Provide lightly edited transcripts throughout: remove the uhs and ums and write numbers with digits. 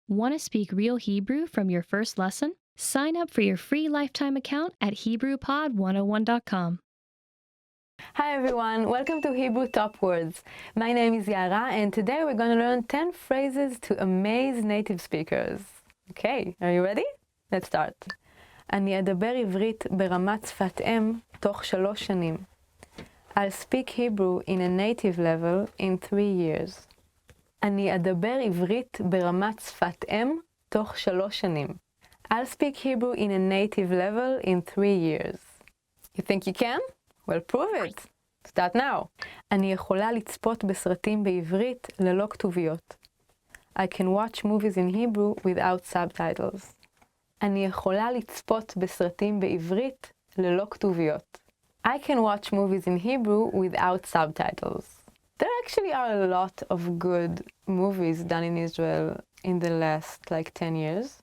Want to speak real Hebrew from your first lesson? Sign up for your free lifetime account at HebrewPod101.com. Hi everyone, welcome to Hebrew Top Words. My name is Yara and today we're going to learn 10 phrases to amaze native speakers. Okay, are you ready? Let's start. אני אדבר עברית ברמת שפת אם תוך 3 שנים. I'll speak Hebrew in a native level in 3 years. אני אדבר עברית ברמת שפת אם תוך 3 שנים. I'll speak Hebrew in a native level in 3 years. You think you can? Well, prove it. Start now. אני יכולה לצפות בסרטים בעברית ללא כתוביות. I can watch movies in Hebrew without subtitles. אני יכולה לצפות בסרטים בעברית ללא כתוביות. I can watch movies in Hebrew without subtitles. There actually are a lot of good movies done in Israel in the last 10 years.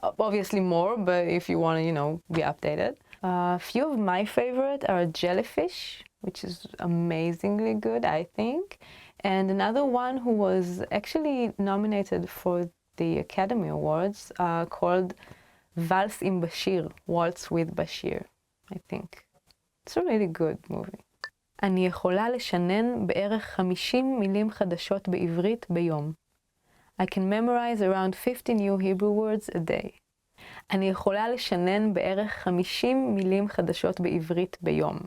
Obviously more, but if you want to, be updated. A few of my favorite are Jellyfish, which is amazingly good, I think. And another one who was actually nominated for the Academy Awards called Vals עם Bashir, Waltz with Bashir, I think. It's a really good movie. אני יכולה לשנן בערך 50 מילים חדשות בעברית ביום. I can memorize around 50 new Hebrew words a day. אני יכולה לשנן בערך 50 מילים חדשות בעברית ביום.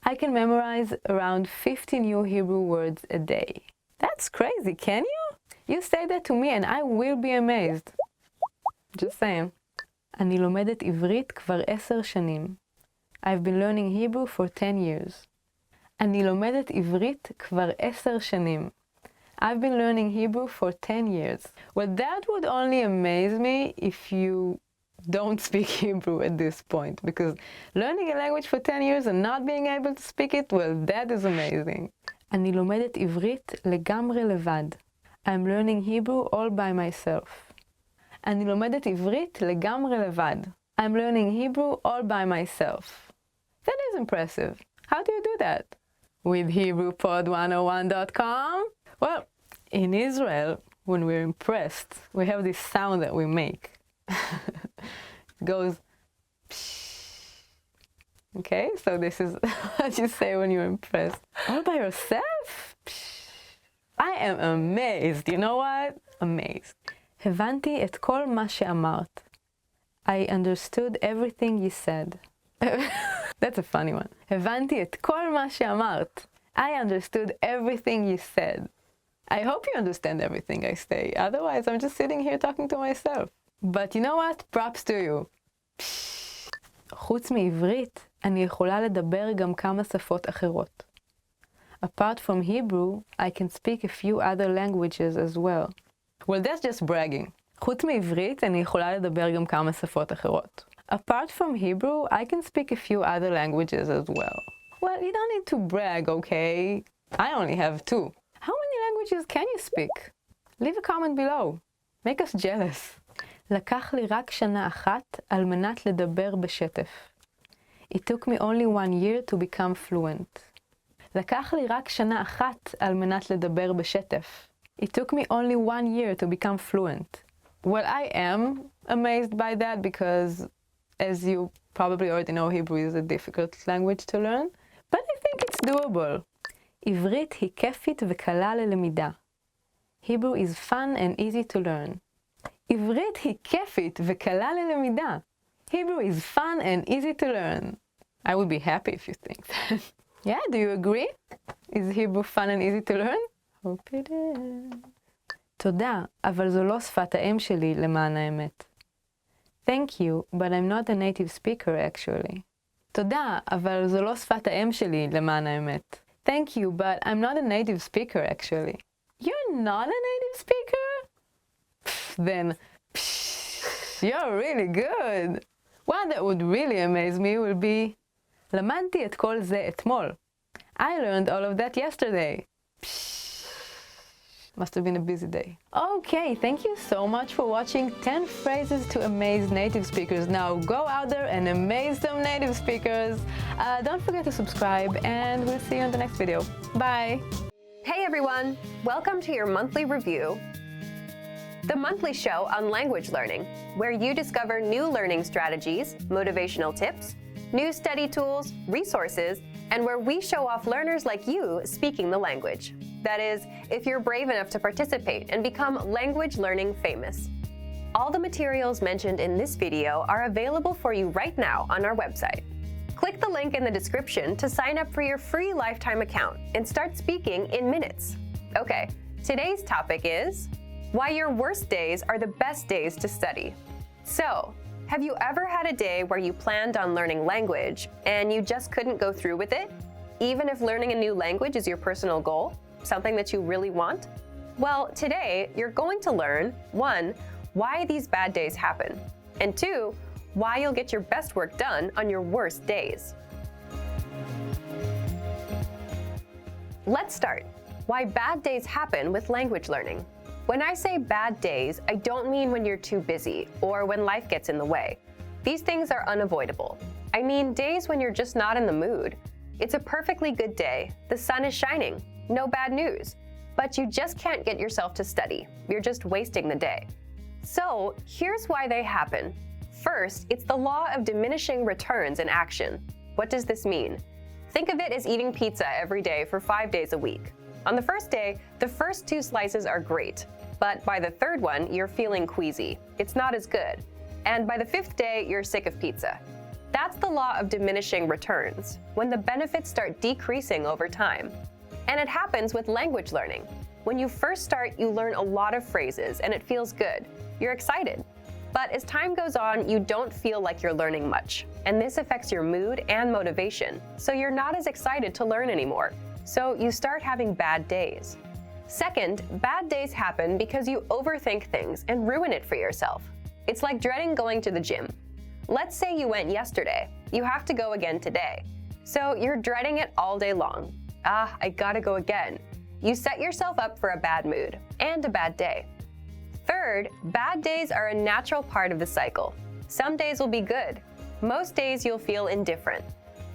I can memorize around 50 new Hebrew words a day. That's crazy, can you? You say that to me and I will be amazed. Just saying. אני לומדת עברית כבר 10 שנים. I've been learning Hebrew for 10 years. אני לומדת עברית כבר 10 שנים. I've been learning Hebrew for 10 years. Well, that would only amaze me if you don't speak Hebrew at this point, because learning a language for 10 years and not being able to speak it, well, that is amazing. אני לומדת עברית לגמרי לבד. I'm learning Hebrew all by myself. אני לומדת עברית לגמרי לבד. I'm learning Hebrew all by myself. That is impressive. How do you do that? With HebrewPod101.com? Well, in Israel, when we're impressed, we have this sound that we make. It goes, psh. Okay, so this is what you say when you're impressed. All by yourself? Psh. I am amazed. You know what? Amazed. הבנתי את כל מה שאמרת. I understood everything you said. That's a funny one. הבנתי את כל מה שאמרת. I understood everything you said. I hope you understand everything I say. Otherwise, I'm just sitting here talking to myself. But you know what? Props to you. חוץ מעברית, אני יכולה לדבר גם כמה שפות אחרות. Apart from Hebrew, I can speak a few other languages as well. Well, that's just bragging. חוץ מעברית, אני יכולה לדבר גם כמה שפות אחרות. Apart from Hebrew, I can speak a few other languages as well. Well, you don't need to brag, okay? I only have 2. How many languages can you speak? Leave a comment below. Make us jealous. לקח לי רק שנה אחת על מנת לדבר בשטף. It took me only 1 year to become fluent. לקח לי רק שנה אחת על מנת לדבר בשטף. It took me only 1 year to become fluent. Well, I am amazed by that because, as you probably already know, Hebrew is a difficult language to learn, but I think it's doable. עברית היא כיפית וקלה ללמידה. Hebrew is fun and easy to learn. עברית היא כיפית וקלה ללמידה. Hebrew is fun and easy to learn. I would be happy if you think that. Yeah, do you agree? Is Hebrew fun and easy to learn? Hope it is. תודה, אבל זו לא שפת האם שלי למען האמת. Thank you, but I'm not a native speaker actually. תודה, אבל זו לא שפת האם שלי למען האמת. Thank you, but I'm not a native speaker actually. You're not a native speaker? Then, you're really good. One that would really amaze me would be, למדתי את כל זה אתמול. I learned all of that yesterday. Must have been a busy day. Okay, thank you so much for watching 10 phrases to amaze native speakers. Now go out there and amaze some native speakers. Don't forget to subscribe and we'll see you in the next video. Bye! Hey everyone! Welcome to your monthly review. the monthly show on language learning, where you discover new learning strategies, motivational tips, new study tools, resources, and where we show off learners like you speaking the language. That is, if you're brave enough to participate and become language learning famous. All the materials mentioned in this video are available for you right now on our website. Click the link in the description to sign up for your free lifetime account and start speaking in minutes. Okay, today's topic is why your worst days are the best days to study. So, have you ever had a day where you planned on learning language and you just couldn't go through with it, even if learning a new language is your personal goal, something that you really want? Well, today you're going to learn 1, why these bad days happen, and 2, why you'll get your best work done on your worst days. Let's start. Why bad days happen with language learning. When I say bad days, I don't mean when you're too busy or when life gets in the way. These things are unavoidable. I mean days when you're just not in the mood. It's a perfectly good day, the sun is shining, no bad news, but you just can't get yourself to study. You're just wasting the day. So here's why they happen. First, it's the law of diminishing returns in action. What does this mean? Think of it as eating pizza every day for 5 days a week. On the first day, the first 2 slices are great, but by the 3rd one, you're feeling queasy. It's not as good. And by the 5th day, you're sick of pizza. That's the law of diminishing returns, when the benefits start decreasing over time. And it happens with language learning. When you first start, you learn a lot of phrases and it feels good. You're excited. But as time goes on, you don't feel like you're learning much. And this affects your mood and motivation. So you're not as excited to learn anymore. So you start having bad days. Second, bad days happen because you overthink things and ruin it for yourself. It's like dreading going to the gym. Let's say you went yesterday. You have to go again today. So you're dreading it all day long. I gotta go again. You set yourself up for a bad mood and a bad day. Third, bad days are a natural part of the cycle. Some days will be good. Most days you'll feel indifferent.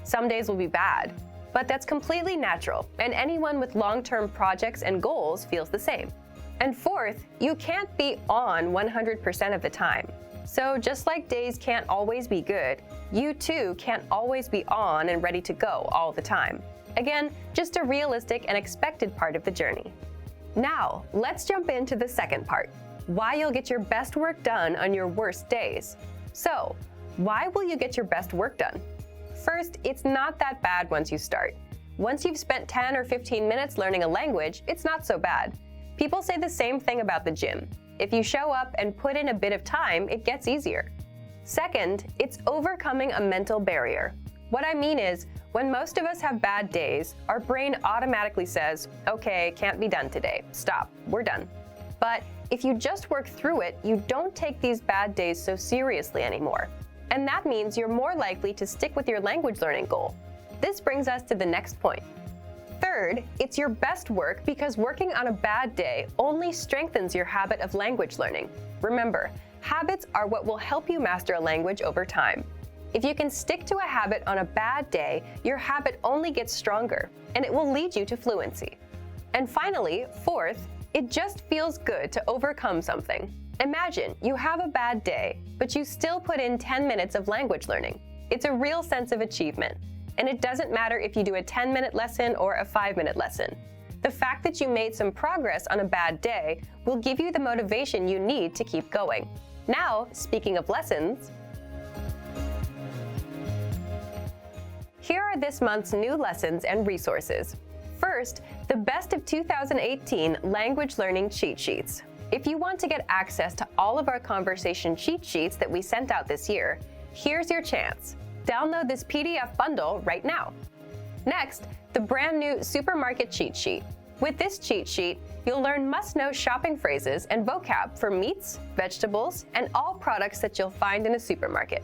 Some days will be bad. But that's completely natural, and anyone with long-term projects and goals feels the same. And fourth, you can't be on 100% of the time. So just like days can't always be good, you too can't always be on and ready to go all the time. Again, just a realistic and expected part of the journey. Now, let's jump into the second part. Why you'll get your best work done on your worst days. So, why will you get your best work done? First, it's not that bad once you start. Once you've spent 10 or 15 minutes learning a language, it's not so bad. People say the same thing about the gym. If you show up and put in a bit of time, it gets easier. Second, it's overcoming a mental barrier. What I mean is, when most of us have bad days, our brain automatically says, okay, can't be done today. Stop, we're done. But if you just work through it, you don't take these bad days so seriously anymore. And that means you're more likely to stick with your language learning goal. This brings us to the next point. Third, it's your best work because working on a bad day only strengthens your habit of language learning. Remember, habits are what will help you master a language over time. If you can stick to a habit on a bad day, your habit only gets stronger, and it will lead you to fluency. And finally, fourth, it just feels good to overcome something. Imagine you have a bad day, but you still put in 10 minutes of language learning. It's a real sense of achievement. And it doesn't matter if you do a 10-minute lesson or a 5-minute lesson. The fact that you made some progress on a bad day will give you the motivation you need to keep going. Now, speaking of lessons, here are this month's new lessons and resources. First, the Best of 2018 Language Learning Cheat Sheets. If you want to get access to all of our conversation cheat sheets that we sent out this year, here's your chance. Download this PDF bundle right now. Next, the brand new Supermarket Cheat Sheet. With this cheat sheet, you'll learn must-know shopping phrases and vocab for meats, vegetables, and all products that you'll find in a supermarket.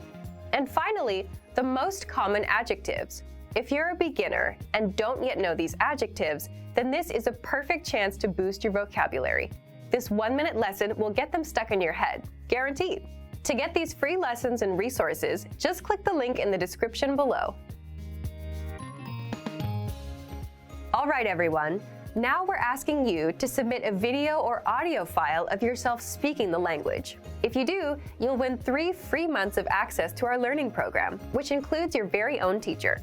And finally, the most common adjectives. If you're a beginner and don't yet know these adjectives, then this is a perfect chance to boost your vocabulary. This 1-minute lesson will get them stuck in your head, guaranteed. To get these free lessons and resources, just click the link in the description below. All right, everyone. Now we're asking you to submit a video or audio file of yourself speaking the language. If you do, you'll win 3 free months of access to our learning program, which includes your very own teacher.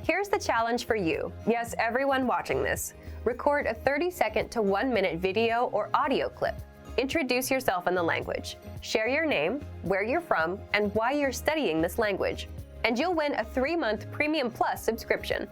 Here's the challenge for you. Yes, everyone watching this. Record a 30-second to 1-minute video or audio clip. Introduce yourself in the language. Share your name, where you're from, and why you're studying this language. And you'll win a 3-month Premium Plus subscription.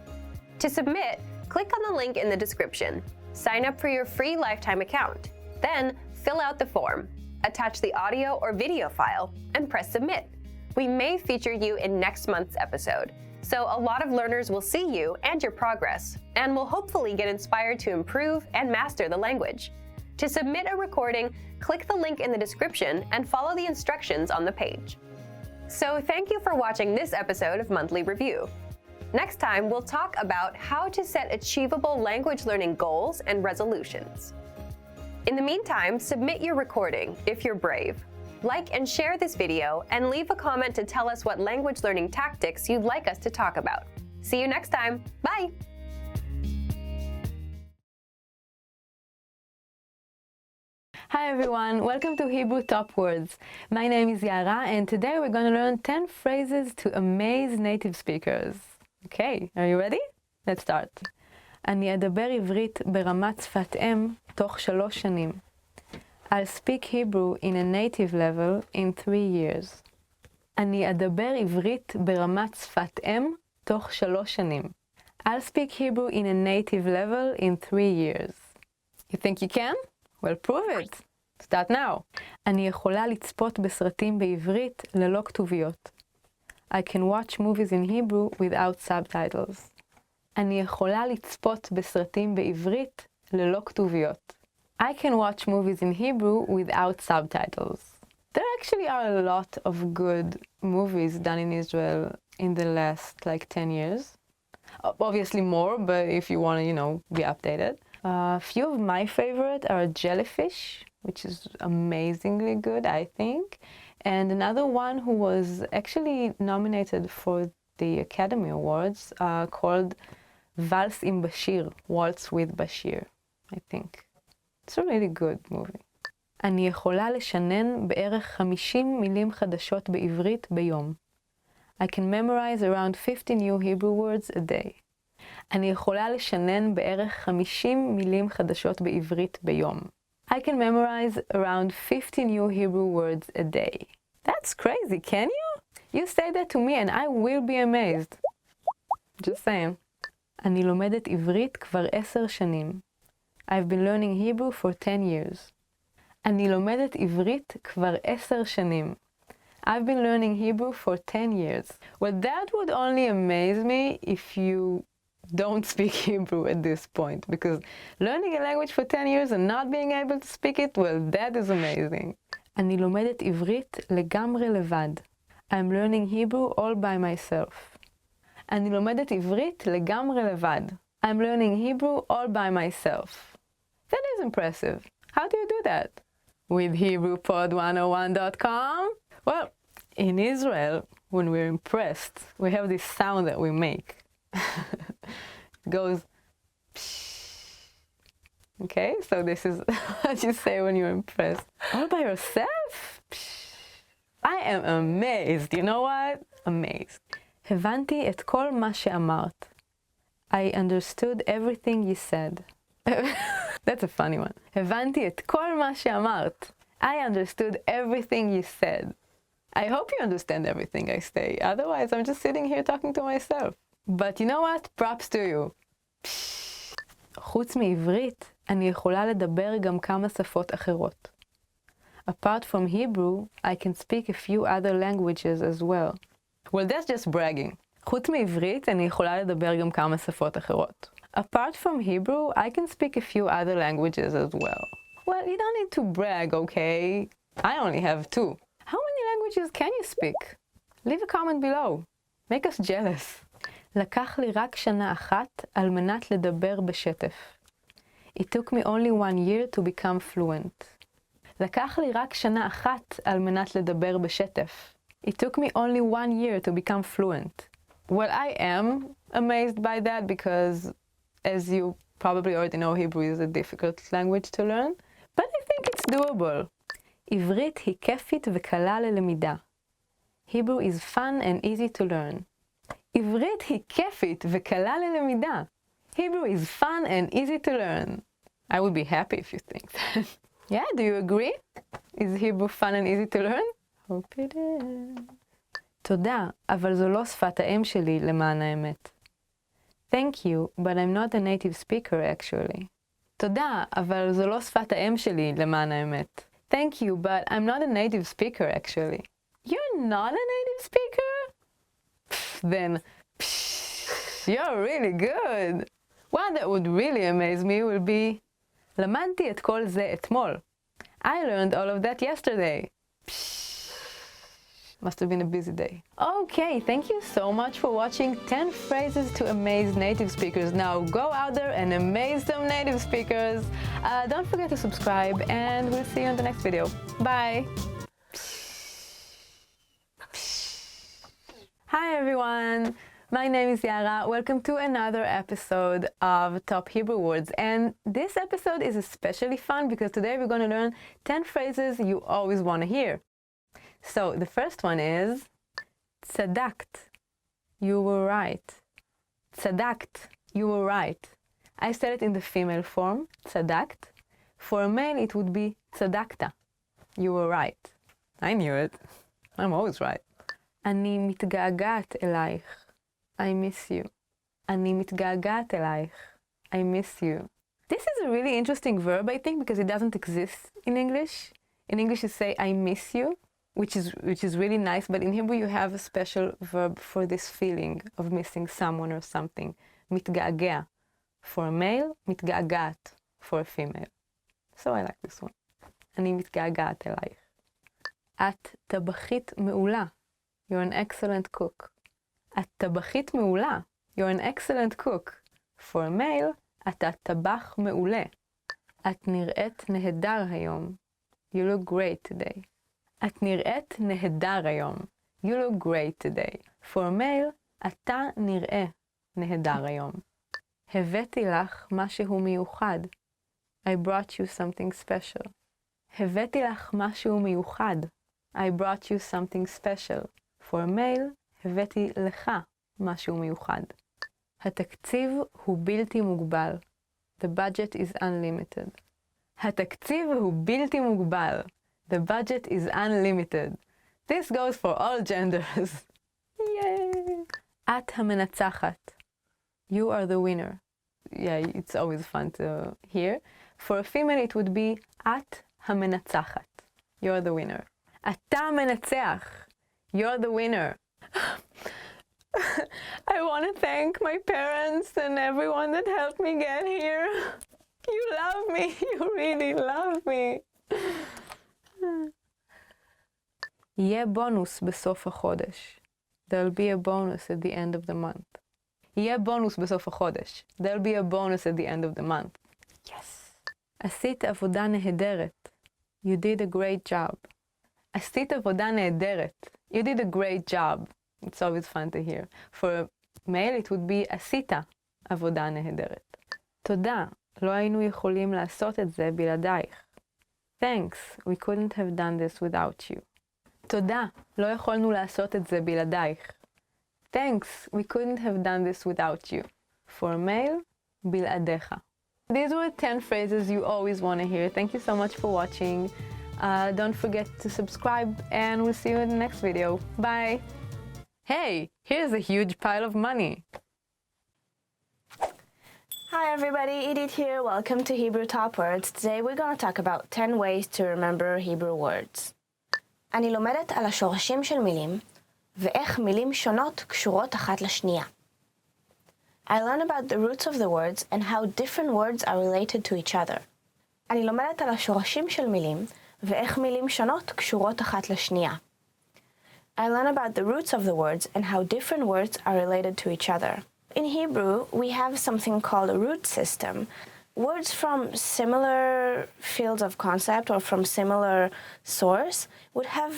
To submit, click on the link in the description. Sign up for your free lifetime account. Then, fill out the form. Attach the audio or video file, and press submit. We may feature you in next month's episode, so a lot of learners will see you and your progress, and will hopefully get inspired to improve and master the language. To submit a recording, click the link in the description and follow the instructions on the page. So thank you for watching this episode of Monthly Review. Next time, we'll talk about how to set achievable language learning goals and resolutions. In the meantime, submit your recording if you're brave. Like and share this video and leave a comment to tell us what language learning tactics you'd like us to talk about. See you next time. Bye! Hi everyone, welcome to Hebrew Top Words. My name is Yara and today we're going to learn 10 phrases to amaze native speakers. Okay, are you ready? Let's start. אני אדבר עברית ברמת שפת אם תוך 3 שנים. I'll speak Hebrew in a native level in 3 years. אני אדבר עברית ברמת שפת אם תוך 3 שנים. I'll speak Hebrew in a native level in 3 years. You think you can? Well, prove it. Start now. אני יכולה לצפות בסרטים בעברית ללא כתוביות. I can watch movies in Hebrew without subtitles. אני יכולה לצפות בסרטים בעברית ללא כתוביות. I can watch movies in Hebrew without subtitles. There actually are a lot of good movies done in Israel in the last 10 years. Obviously more, but if you want to, be updated. A few of my favorite are Jellyfish, which is amazingly good, I think. And another one who was actually nominated for the Academy Awards called Vals im Bashir, Waltz with Bashir, I think. It's a really good movie. אני יכולה לשנן בערך 50 מילים חדשות בעברית ביום. I can memorize around 50 new Hebrew words a day. אני יכולה לשנן בערך 50 מילים חדשות בעברית ביום. I can memorize around 50 new Hebrew words a day. That's crazy, can you? You say that to me and I will be amazed. Just saying. אני לומדת עברית כבר 10 שנים. I've been learning Hebrew for 10 years. אני לומדת עברית כבר 10 שנים. I've been learning Hebrew for 10 years. Well, that would only amaze me if you don't speak Hebrew at this point, because learning a language for 10 years and not being able to speak it, well, that is amazing. אני לומדת עברית לגמרי לבד. I'm learning Hebrew all by myself. אני לומדת עברית לגמרי לבד. I'm learning Hebrew all by myself. That is impressive. How do you do that? With HebrewPod101.com? Well, in Israel, when we're impressed, we have this sound that we make. It goes psh. Okay, so this is what you say when you're impressed. All by yourself? Psh. I am amazed. You know what? Amazed. הבנתי את כל מה שאמרת. I understood everything you said. That's a funny one. הבנתי את כל מה שאמרת. I understood everything you said. I hope you understand everything I say. Otherwise, I'm just sitting here talking to myself. But you know what? Props to you. חוץ מעברית, אני יכולה לדבר גם כמה שפות אחרות. Apart from Hebrew, I can speak a few other languages as well. Well, that's just bragging. חוץ מעברית, אני יכולה לדבר גם כמה שפות אחרות. Apart from Hebrew, I can speak a few other languages as well. Well, you don't need to brag, okay? I only have 2. How many languages can you speak? Leave a comment below. Make us jealous. לקח לי רק שנה אחת על מנת לדבר בשטף. It took me only 1 year to become fluent. לקח לי רק שנה אחת על מנת לדבר בשטף. It took me only 1 year to become fluent. Well, I am amazed by that because, as you probably already know Hebrew is a difficult language to learn, but I think it's doable. עברית היא כיפית וקלה ללמידה. Hebrew is fun and easy to learn. עברית היא כיפית וקלה ללמידה. Hebrew is fun and easy to learn. I would be happy if you think that. Yeah, do you agree? Is Hebrew fun and easy to learn? Hope it is. תודה, אבל זו לא שפת האם שלי למען האמת. Thank you, but I'm not a native speaker actually. תודה, אבל זו לא שפת האם שלי למען האמת. Thank you, but I'm not a native speaker actually. You're not a native speaker? Then, you're really good. One that would really amaze me would be, למדתי את כל זה אתמול. I learned all of that yesterday. Must have been a busy day. Okay, thank you so much for watching 10 phrases to amaze native speakers. Now go out there and amaze some native speakers. Don't forget to subscribe and we'll see you in the next video. Bye. Hi everyone. My name is Yara. Welcome to another episode of Top Hebrew Words. And this episode is especially fun because today we're going to learn 10 phrases you always want to hear. So the first one is tzadakt. You were right. Tzadakt. You were right. I said it in the female form, tzadakt. For a male, it would be tzadakta. You were right. I knew it. I'm always right. אני מתגעגעת אלייך. I miss you. אני מתגעגעת אלייך. I miss you. This is a really interesting verb, I think, because it doesn't exist in English. In English, you say I miss you, which is really nice, but in Hebrew you have a special verb for this feeling of missing someone or something. מתגעגע for a male, מתגעגעת for a female. So I like this one. אני מתגעגעת אלייך. את טבחית מעולה. You're an excellent cook. את טבחית מעולה. You're an excellent cook. For a male, אתה טבח מעולה. את נראית נהדר היום. You look great today. את נראית נהדר היום. You look great today. For a male, אתה נראה נהדר היום. הבאתי לך משהו מיוחד. I brought you something special. הבאתי לך משהו מיוחד. I brought you something special. For a male, הבאתי לך משהו מיוחד. התקציב הוא בלתי מוגבל. The budget is unlimited. התקציב הוא בלתי מוגבל. The budget is unlimited. This goes for all genders. Yay! את המנצחת. You are the winner. Yeah, it's always fun to hear. For a female, it would be את המנצחת. You're the winner. אתה מנצח. You're the winner. I want to thank my parents and everyone that helped me get here. You love me. You really love me. יהיה בונוס בסוף החודש. There'll be a bonus at the end of the month. יהיה בונוס בסוף החודש. There'll be a bonus at the end of the month. Yes. עשית עבודה נהדרת. You did a great job. עשית עבודה נהדרת. You did a great job. It's always fun to hear. For a male, it would be עשית עבודה נהדרת. תודה. לא היינו יכולים לעשות את זה בלעדייך. Thanks. We couldn't have done this without you. תודה. לא יכולנו לעשות את זה בלעדייך. Thanks. We couldn't have done this without you. For a male, בלעדיך. These were 10 phrases you always want to hear. Thank you so much for watching. Don't forget to subscribe and we'll see you in the next video. Bye. Hey, here's a huge pile of money. Hi everybody, Edith here. Welcome to Hebrew Top Words. Today we're going to talk about 10 ways to remember Hebrew words. אני לומדת על השורשים של מילים ואיך מילים שונות קשורות אחת לשנייה. I learn about the roots of the words and how different words are related to each other. אני לומדת על השורשים של מילים ואיך מילים שונות קשורות אחת לשנייה. I learn about the roots of the words and how different words are related to each other. In Hebrew, we have something called a root system. Words from similar fields of concept or from similar source would have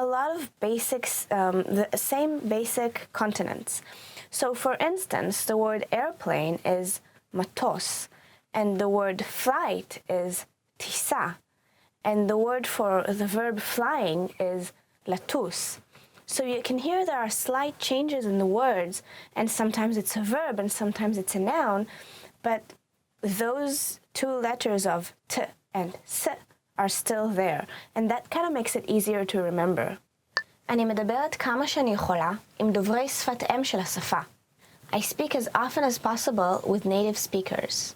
a lot of basics, the same basic consonants. So for instance, the word airplane is matos, and the word flight is tisa, and the word for the verb flying is latus. So you can hear there are slight changes in the words, and sometimes it's a verb and sometimes it's a noun, but those two letters of t and s are still there, and that kind of makes it easier to remember. אני מדברת כמה שאני יכולה עם דוברי שפת אם של השפה. I speak as often as possible with native speakers.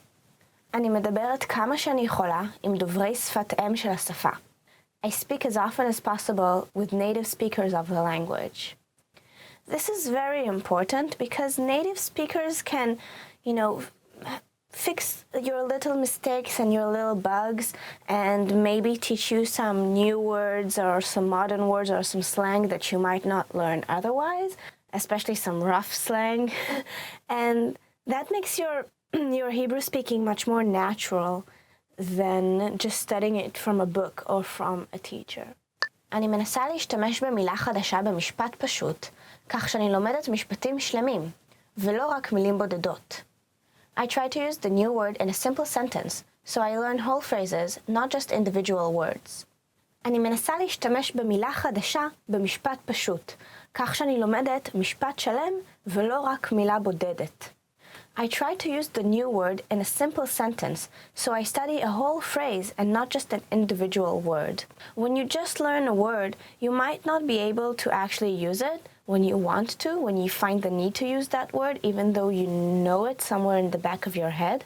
אני מדברת כמה שאני יכולה עם דוברי שפת אם של השפה. I speak as often as possible with native speakers of the language. This is very important because native speakers can, fix your little mistakes and your little bugs and maybe teach you some new words or some modern words or some slang that you might not learn otherwise, especially some rough slang. And that makes your Hebrew speaking much more natural than just studying it from a book or from a teacher. אני מנסה להשתמש במילה חדשה במשפט פשוט, כך שאני לומדת משפטים שלמים, ולא רק מילים בודדות. I try to use the new word in a simple sentence, so I learn whole phrases, not just individual words. אני מנסה להשתמש במילה חדשה במשפט פשוט, כך שאני לומדת משפט שלם ולא רק מילה בודדת. I try to use the new word in a simple sentence, so I study a whole phrase and not just an individual word. When you just learn a word, you might not be able to actually use it when you want to, when you find the need to use that word, even though you know it somewhere in the back of your head.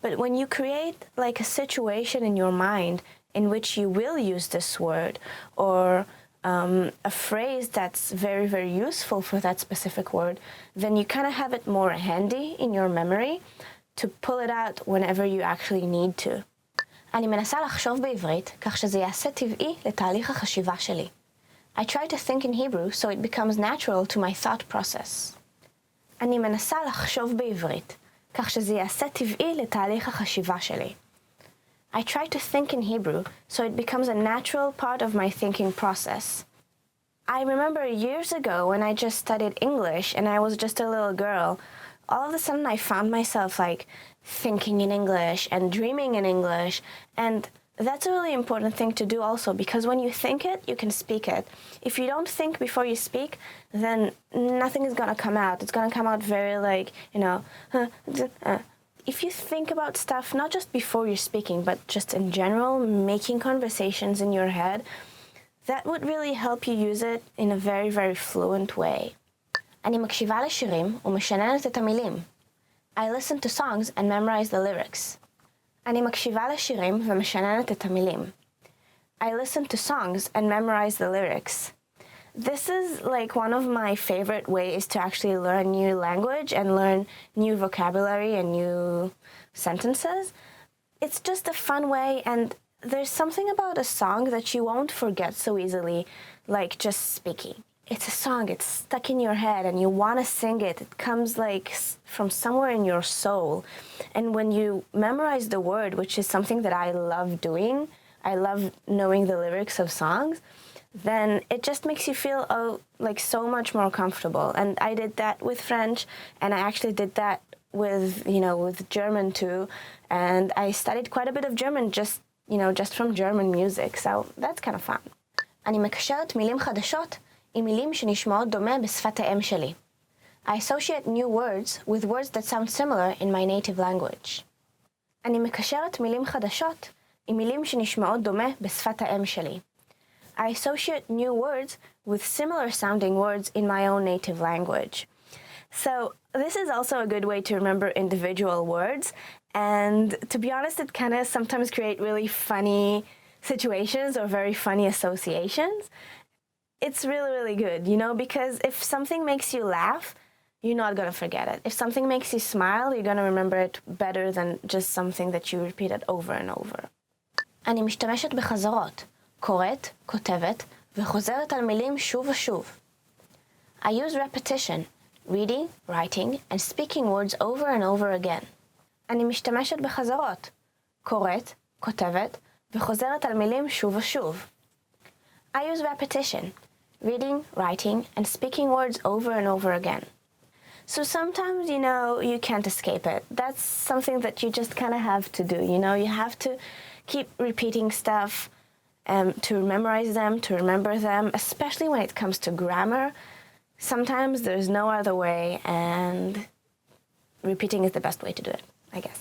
But when you create like a situation in your mind in which you will use this word, or a phrase that's very, very useful for that specific word, then you kind of have it more handy in your memory to pull it out whenever you actually need to. אני מנסה לחשוב בעברית, כך שזה יעשה טבעי לתהליך החשיבה שלי. I try to think in Hebrew so it becomes natural to my thought process. אני מנסה לחשוב בעברית, כך שזה יעשה טבעי לתהליך החשיבה שלי. I try to think in Hebrew so it becomes a natural part of my thinking process. I remember years ago when I just studied English and I was just a little girl, all of a sudden I found myself like thinking in English and dreaming in English, and that's a really important thing to do also, because when you think it, you can speak it. If you don't think before you speak, then nothing is gonna come out. It's gonna come out very like, If you think about stuff, not just before you're speaking, but just in general, making conversations in your head, that would really help you use it in a very, very fluent way. אני מקשיבה לשירים ומשננת את המילים. I listen to songs and memorize the lyrics. אני מקשיבה לשירים ומשננת את המילים. I listen to songs and memorize the lyrics. This is like one of my favorite ways to actually learn new language and learn new vocabulary and new sentences. It's just a fun way, and there's something about a song that you won't forget so easily, like just speaking. It's a song, it's stuck in your head and you want to sing it. It comes like from somewhere in your soul. And when you memorize the word, which is something that I love doing, I love knowing the lyrics of songs, then it just makes you feel like so much more comfortable. And I did that with French, and I actually did that with German too. And I studied quite a bit of German just from German music. So that's kind of fun. אני מקשרת מילים חדשות עם מילים שנשמעות דומה בשפת האם שלי. I associate new words with words that sound similar in my native language. אני מקשרת מילים חדשות עם מילים שנשמעות דומה בשפת האם שלי. I associate new words with similar sounding words in my own native language. So this is also a good way to remember individual words, and to be honest, it kind of sometimes create really funny situations or very funny associations. It's really, really good, because if something makes you laugh, you're not going to forget it. If something makes you smile, you're going to remember it better than just something that you repeated over and over. אני משתמשת בחזרות, קוראת, כותבת, וחוזרת על מילים שוב ושוב. I use repetition, reading, writing, and speaking words over and over again. אני משתמשת בחזרות, קוראת, כותבת, וחוזרת על מילים שוב ושוב. I use repetition, reading, writing, and speaking words over and over again. So sometimes, you can't escape it. That's something that you just kind of have to do, You have to keep repeating stuff to memorize them, to remember them, especially when it comes to grammar. Sometimes there's no other way, and repeating is the best way to do it, I guess.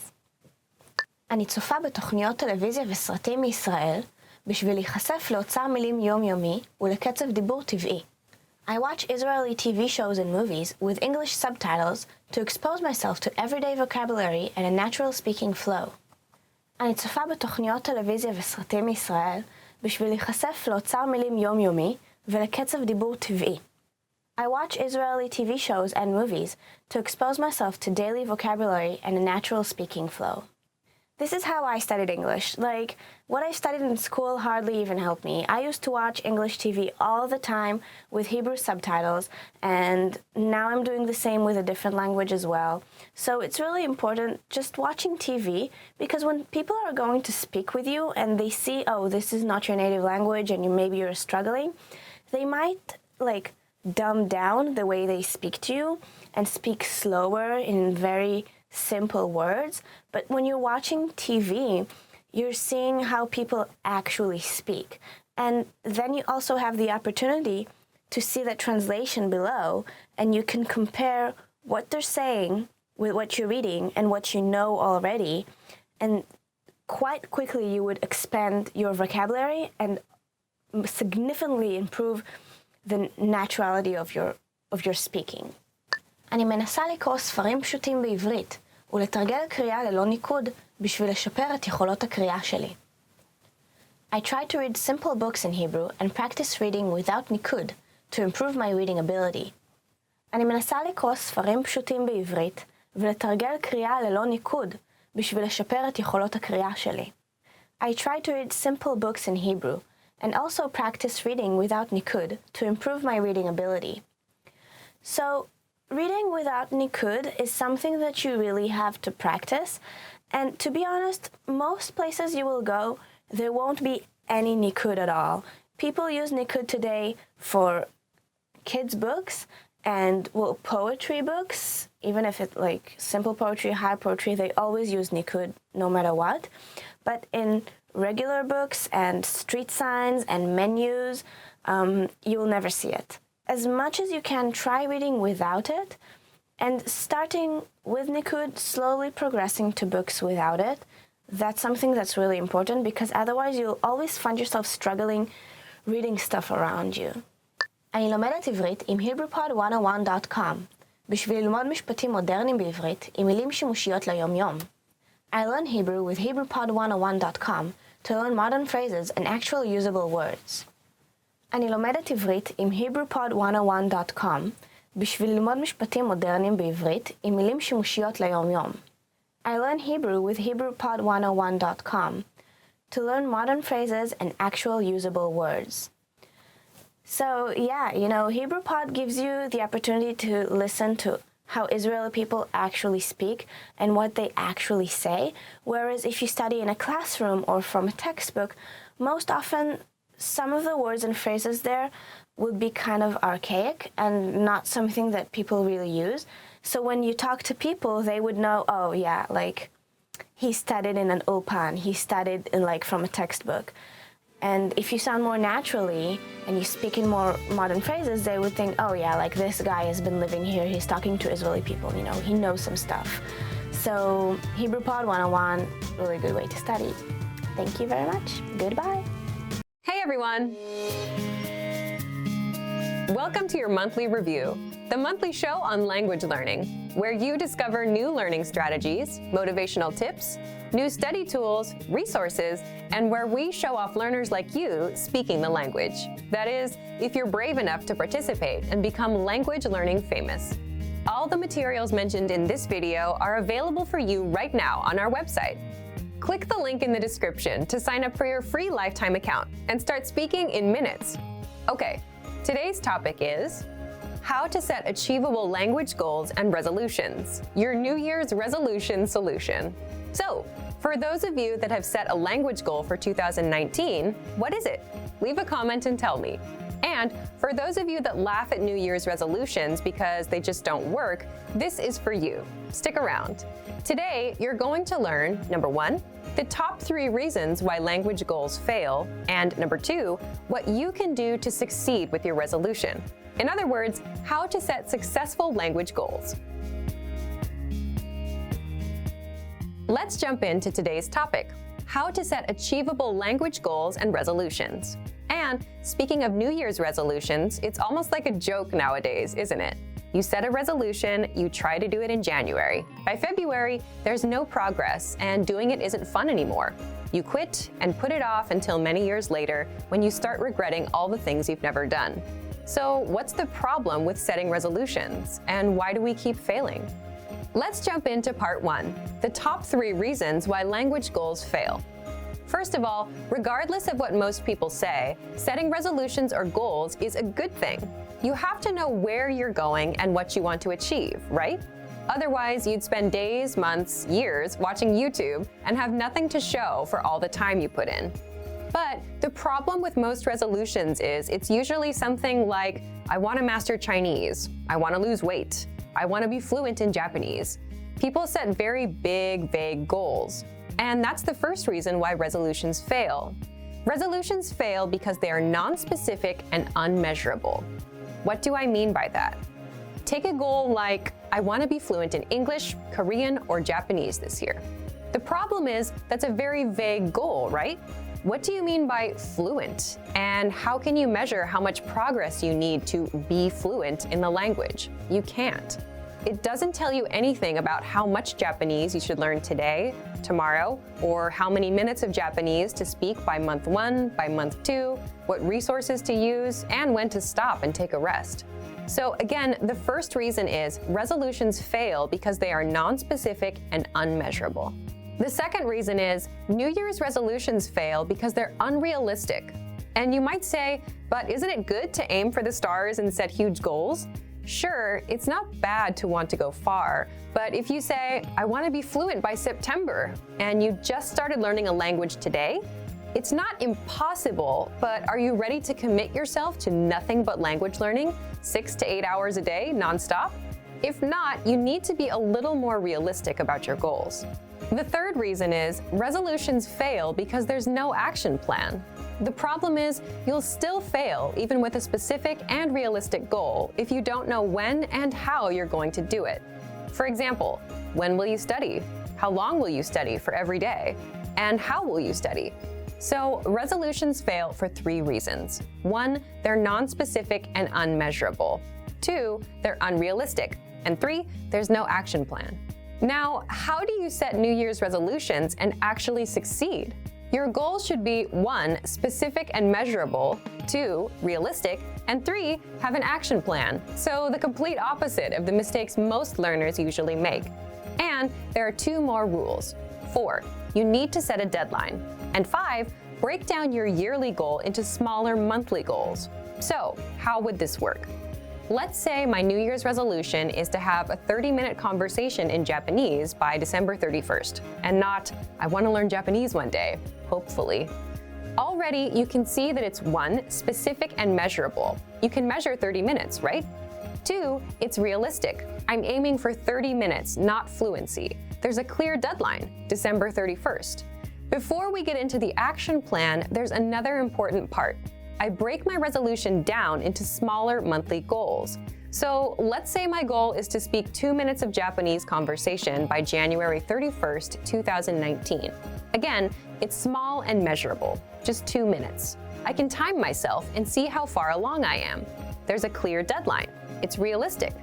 אני צופה בתוכניות טלוויזיה וסרטים מישראל בשביל להיחשף לאוצר מילים יומיומי ולקצב דיבור טבעי. I watch Israeli TV shows and movies with English subtitles to expose myself to everyday vocabulary and a natural speaking flow. אני צופה בתוכניות טלוויזיה וסרטים מישראל בשביל להיחשף לאוצר מילים יומיומי ולקצב דיבור טבעי. I watch Israeli TV shows and movies to expose myself to daily vocabulary and a natural speaking flow. This is how I studied English. Like, what I studied in school hardly even helped me. I used to watch English TV all the time with Hebrew subtitles, and now I'm doing the same with a different language as well. So it's really important just watching TV, because when people are going to speak with you and they see, oh, this is not your native language and maybe you're struggling, they might, dumb down the way they speak to you and speak slower in very simple words. But when you're watching TV, you're seeing how people actually speak. And then you also have the opportunity to see the translation below, and you can compare what they're saying with what you're reading and what you know already. And quite quickly you would expand your vocabulary and significantly improve the naturality of your speaking. אני מנסה לקרוא ספרים פשוטים בעברית ולתרגל קריאה ללא ניקוד בשביל לשפר את יכולות הקריאה שלי. I try to read simple books in Hebrew and practice reading without nikud to improve my reading ability. אני מנסה לקרוא ספרים פשוטים בעברית ולתרגל קריאה ללא ניקוד בשביל לשפר את יכולות הקריאה שלי. I try to read simple books in Hebrew and also practice reading without nikud to improve my reading ability. So, reading without nikud is something that you really have to practice. And to be honest, most places you will go, there won't be any nikud at all. People use nikud today for kids' books and poetry books, even if it's simple poetry, high poetry, they always use nikud no matter what. But in regular books and street signs and menus, you will never see it. As much as you can, try reading without it, and starting with nikud, slowly progressing to books without it. That's something that's really important, because otherwise you'll always find yourself struggling reading stuff around you. אני לומדת עברית עם HebrewPod101.com בשביל ללמוד משפטים מודרניים בעברית עם מילים שימושיות ליום-יום. I learn Hebrew with HebrewPod101.com to learn modern phrases and actual usable words. אני לומדת עברית עם HebrewPod101.com בשביל ללמוד משפטים מודרניים בעברית עם מילים שימושיות ליום-יום. I learn Hebrew with HebrewPod101.com to learn modern phrases and actual usable words. So yeah, HebrewPod gives you the opportunity to listen to how Israeli people actually speak and what they actually say, whereas if you study in a classroom or from a textbook, most often some of the words and phrases there would be kind of archaic and not something that people really use. So when you talk to people, they would know, oh yeah, he studied in an ulpan, he studied in from a textbook. And if you sound more naturally and you speak in more modern phrases, they would think, oh yeah, this guy has been living here, he's talking to Israeli people, he knows some stuff. So HebrewPod 101, really good way to study. Thank you very much. Goodbye. Hey everyone! Welcome to your monthly review, the monthly show on language learning, where you discover new learning strategies, motivational tips, new study tools, resources, and where we show off learners like you speaking the language. That is, if you're brave enough to participate and become language learning famous. All the materials mentioned in this video are available for you right now on our website. Click the link in the description to sign up for your free lifetime account and start speaking in minutes. Okay, today's topic is how to set achievable language goals and resolutions, your New Year's resolution solution. So, for those of you that have set a language goal for 2019, what is it? Leave a comment and tell me. And for those of you that laugh at New Year's resolutions because they just don't work, this is for you. Stick around. Today, you're going to learn, number 1, the top 3 reasons why language goals fail, and number 2, what you can do to succeed with your resolution. In other words, how to set successful language goals. Let's jump into today's topic, how to set achievable language goals and resolutions. And speaking of New Year's resolutions, it's almost like a joke nowadays, isn't it? You set a resolution, you try to do it in January. By February, there's no progress, and doing it isn't fun anymore. You quit and put it off until many years later when you start regretting all the things you've never done. So what's the problem with setting resolutions, and why do we keep failing? Let's jump into part 1, the top 3 reasons why language goals fail. First of all, regardless of what most people say, setting resolutions or goals is a good thing. You have to know where you're going and what you want to achieve, right? Otherwise, you'd spend days, months, years watching YouTube and have nothing to show for all the time you put in. But the problem with most resolutions is it's usually something like, I want to master Chinese, I want to lose weight, I want to be fluent in Japanese. People set very big, vague goals. And that's the first reason why resolutions fail. Resolutions fail because they are non-specific and unmeasurable. What do I mean by that? Take a goal like, I want to be fluent in English, Korean, or Japanese this year. The problem is that's a very vague goal, right? What do you mean by fluent? And how can you measure how much progress you need to be fluent in the language? You can't. It doesn't tell you anything about how much Japanese you should learn today, tomorrow, or how many minutes of Japanese to speak by month 1, by month 2, what resources to use, and when to stop and take a rest. So again, the first reason is resolutions fail because they are non-specific and unmeasurable. The second reason is New Year's resolutions fail because they're unrealistic. And you might say, but isn't it good to aim for the stars and set huge goals? Sure, it's not bad to want to go far, but if you say, I want to be fluent by September, and you just started learning a language today, it's not impossible, but are you ready to commit yourself to nothing but language learning, 6 to 8 hours a day, nonstop? If not, you need to be a little more realistic about your goals. The third reason is resolutions fail because there's no action plan. The problem is you'll still fail even with a specific and realistic goal if you don't know when and how you're going to do it. For example, when will you study? How long will you study for every day? And how will you study? So resolutions fail for 3 reasons. 1, they're non-specific and unmeasurable. 2, they're unrealistic. And 3, there's no action plan. Now, how do you set New Year's resolutions and actually succeed? Your goals should be 1, specific and measurable, 2, realistic, and 3, have an action plan. So the complete opposite of the mistakes most learners usually make. And there are 2 more rules. 4, you need to set a deadline. And 5, break down your yearly goal into smaller monthly goals. So how would this work? Let's say my New Year's resolution is to have a 30-minute conversation in Japanese by December 31st, and not, I want to learn Japanese one day, hopefully. Already, you can see that it's 1, specific and measurable. You can measure 30 minutes, right? 2, it's realistic. I'm aiming for 30 minutes, not fluency. There's a clear deadline, December 31st. Before we get into the action plan, there's another important part. I break my resolution down into smaller monthly goals. So let's say my goal is to speak 2 minutes of Japanese conversation by January 31st, 2019. Again, it's small and measurable, just 2 minutes. I can time myself and see how far along I am. There's a clear deadline. It's realistic.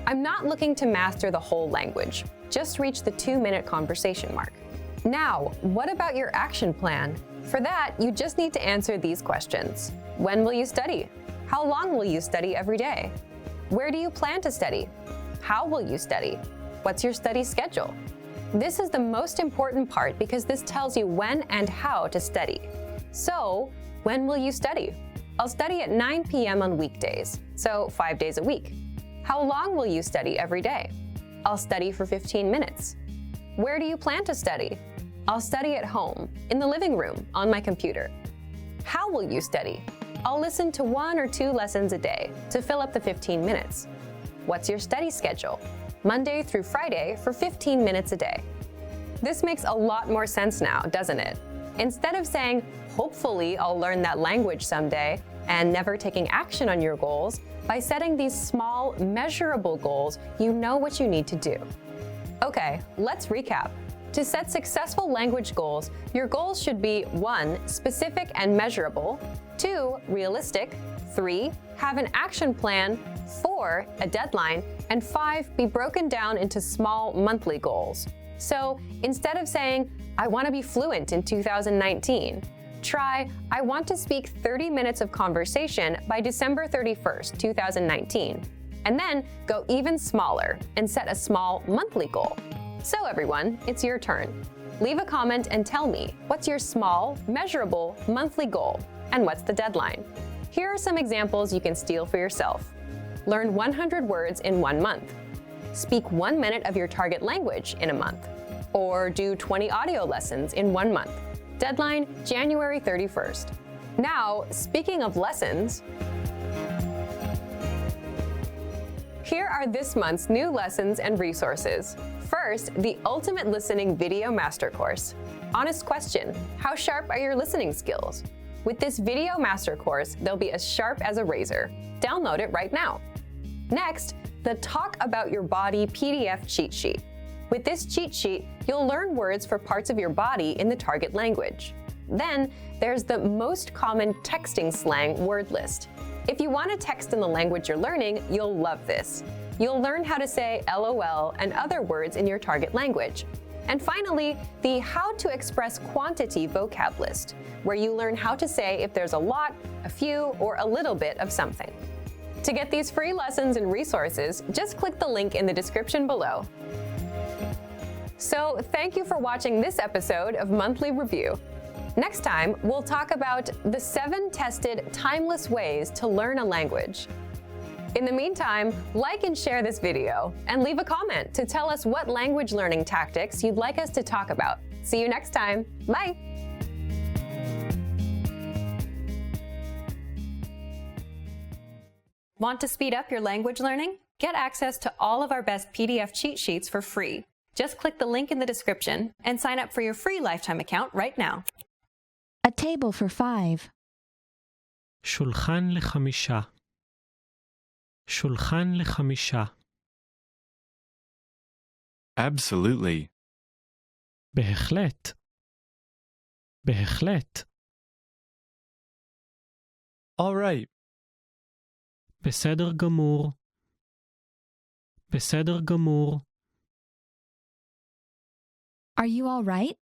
I'm not looking to master the whole language, just reach the 2-minute conversation mark. Now, what about your action plan? For that, you just need to answer these questions. When will you study? How long will you study every day? Where do you plan to study? How will you study? What's your study schedule? This is the most important part because this tells you when and how to study. So, when will you study? I'll study at 9 p.m. on weekdays, so 5 days a week. How long will you study every day? I'll study for 15 minutes. Where do you plan to study? I'll study at home, in the living room, on my computer. How will you study? I'll listen to 1 or 2 lessons a day to fill up the 15 minutes. What's your study schedule? Monday through Friday for 15 minutes a day. This makes a lot more sense now, doesn't it? Instead of saying, hopefully I'll learn that language someday, and never taking action on your goals, by setting these small, measurable goals, you know what you need to do. Okay, let's recap. To set successful language goals, your goals should be 1. Specific and measurable, 2. Realistic, 3. Have an action plan, 4. A deadline, and 5. Be broken down into small monthly goals. So instead of saying, I want to be fluent in 2019, try, I want to speak 30 minutes of conversation by December 31st, 2019. And then go even smaller and set a small monthly goal. So everyone, it's your turn. Leave a comment and tell me, what's your small, measurable monthly goal? And what's the deadline? Here are some examples you can steal for yourself. Learn 100 words in 1 month. Speak 1 minute of your target language in a month. Or do 20 audio lessons in 1 month. Deadline, January 31st. Now, speaking of lessons, here are this month's new lessons and resources. First, the Ultimate Listening Video Master Course. Honest question, how sharp are your listening skills? With this video master course, they'll be as sharp as a razor. Download it right now. Next, the Talk About Your Body PDF cheat sheet. With this cheat sheet, you'll learn words for parts of your body in the target language. Then, there's the most common texting slang word list. If you want to text in the language you're learning, you'll love this. You'll learn how to say LOL and other words in your target language. And finally, the How to Express Quantity vocab list, where you learn how to say if there's a lot, a few, or a little bit of something. To get these free lessons and resources, just click the link in the description below. So, thank you for watching this episode of Monthly Review. Next time, we'll talk about the 7 tested, timeless ways to learn a language. In the meantime, like and share this video, and leave a comment to tell us what language learning tactics you'd like us to talk about. See you next time. Bye! Want to speed up your language learning? Get access to all of our best PDF cheat sheets for free. Just click the link in the description and sign up for your free lifetime account right now. A table for 5. שולחן לחמישה. שולחן לחמישה. Absolutely. בהחלט. בהחלט. All right. בסדר גמור. בסדר גמור. Are you all right?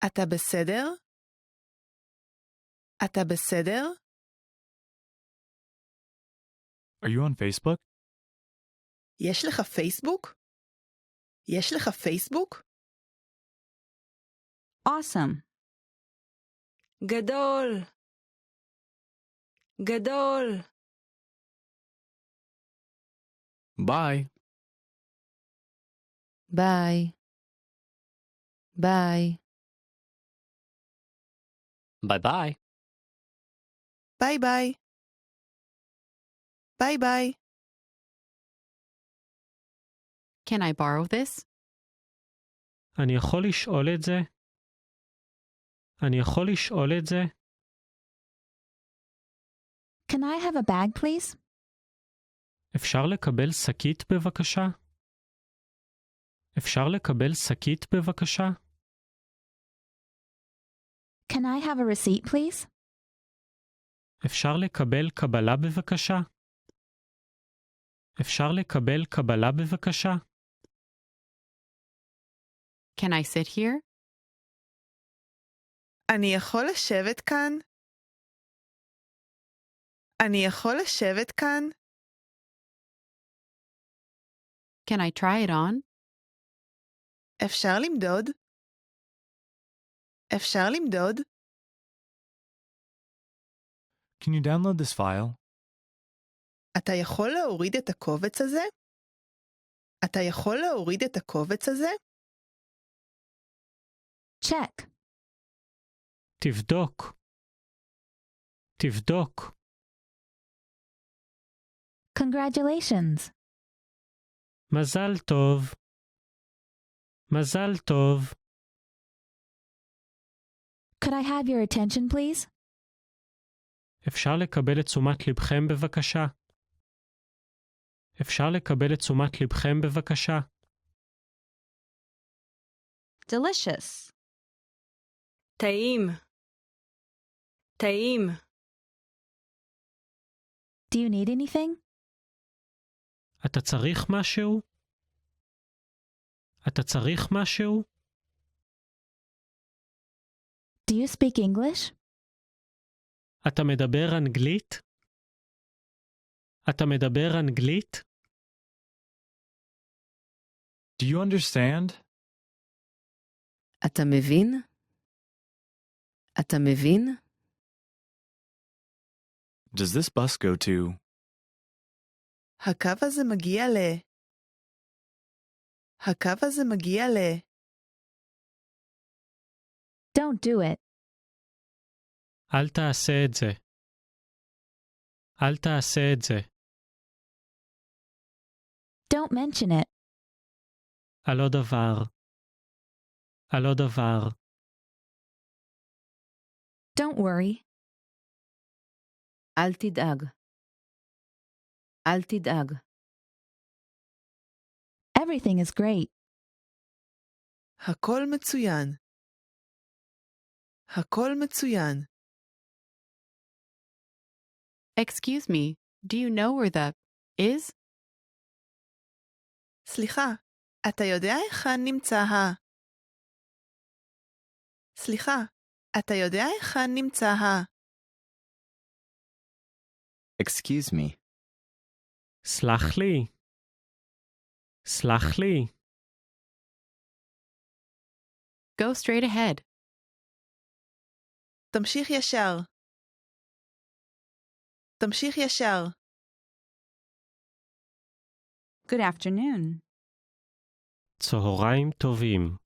אתה בסדר? אתה בסדר? Are you on Facebook? יש לך פייסבוק? יש לך פייסבוק? Awesome. גדול. גדול. Bye. ביי. ביי. Bye-bye. ביי ביי. ביי ביי. Can I borrow this? אני יכול לשאול את זה? אני יכול לשאול את זה? Can I have a bag, please? אפשר לקבל שקית בבקשה? אפשר לקבל שקית בבקשה? Can I have a receipt, please? אפשר לקבל קבלה בבקשה? אפשר לקבל קבלה בבקשה? Can I sit here? אני יכול לשבת כאן? אני יכול לשבת כאן? Can I try it on? אפשר למדוד? אפשר למדוד? Can you download this file? אתה יכול להוריד את הקובץ הזה? אתה יכול להוריד את הקובץ הזה? Check. תבדוק. תבדוק. Congratulations. מזל טוב. מזל טוב. Could I have your attention, please? אפשר לקבל את תשומת לבכם בבקשה? אפשר לקבל את תשומת לבכם בבקשה? Delicious. טעים. טעים. Do you need anything? אתה צריך משהו? אתה צריך משהו? Do you speak English? אתה מדבר אנגלית? אתה מדבר אנגלית? Do you understand? אתה מבין? אתה מבין? Does this bus go to? הקו הזה מגיע הקו הזה מגיע Don't do it. אל תעשה את זה. אל תעשה את זה. Don't mention it. על עוד דבר. על עוד דבר. Don't worry. אל תדאג. אל תדאג. Everything is great. הכל מצוין. הכל מצוין. Excuse me, do you know where the is? סליחה, אתה יודע היכן נמצא סליחה, אתה יודע היכן נמצא Excuse me. סלח לי. סלח לי. Go straight ahead. תמשיך ישר. תמשיך ישר. Good afternoon. צהריים טובים.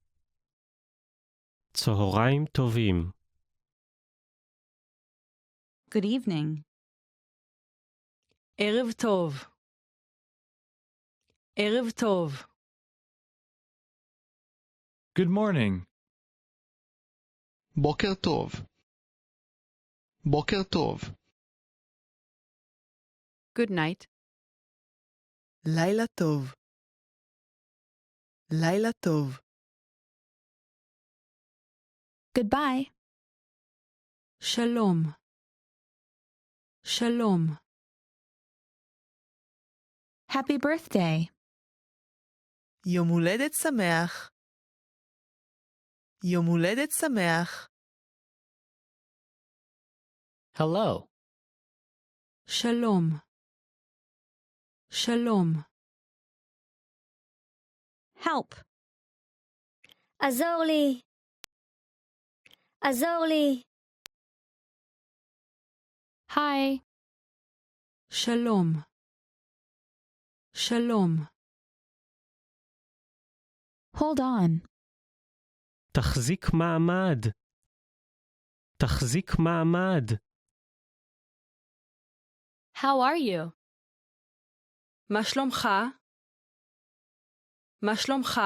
צהריים טובים. Good evening. ערב טוב. ערב טוב. Good morning. בוקר טוב. בוקר טוב. Good night. לילה טוב. לילה טוב. Goodbye. שלום. שלום. Happy birthday. יום הולדת שמח. יום הולדת שמח. Hello. שלום. שלום. Help. עזור לי. עזור לי. Hi. שלום. שלום. Hold on. תחזיק מעמד. תחזיק מעמד. How are you? מה שלומך? מה שלומך?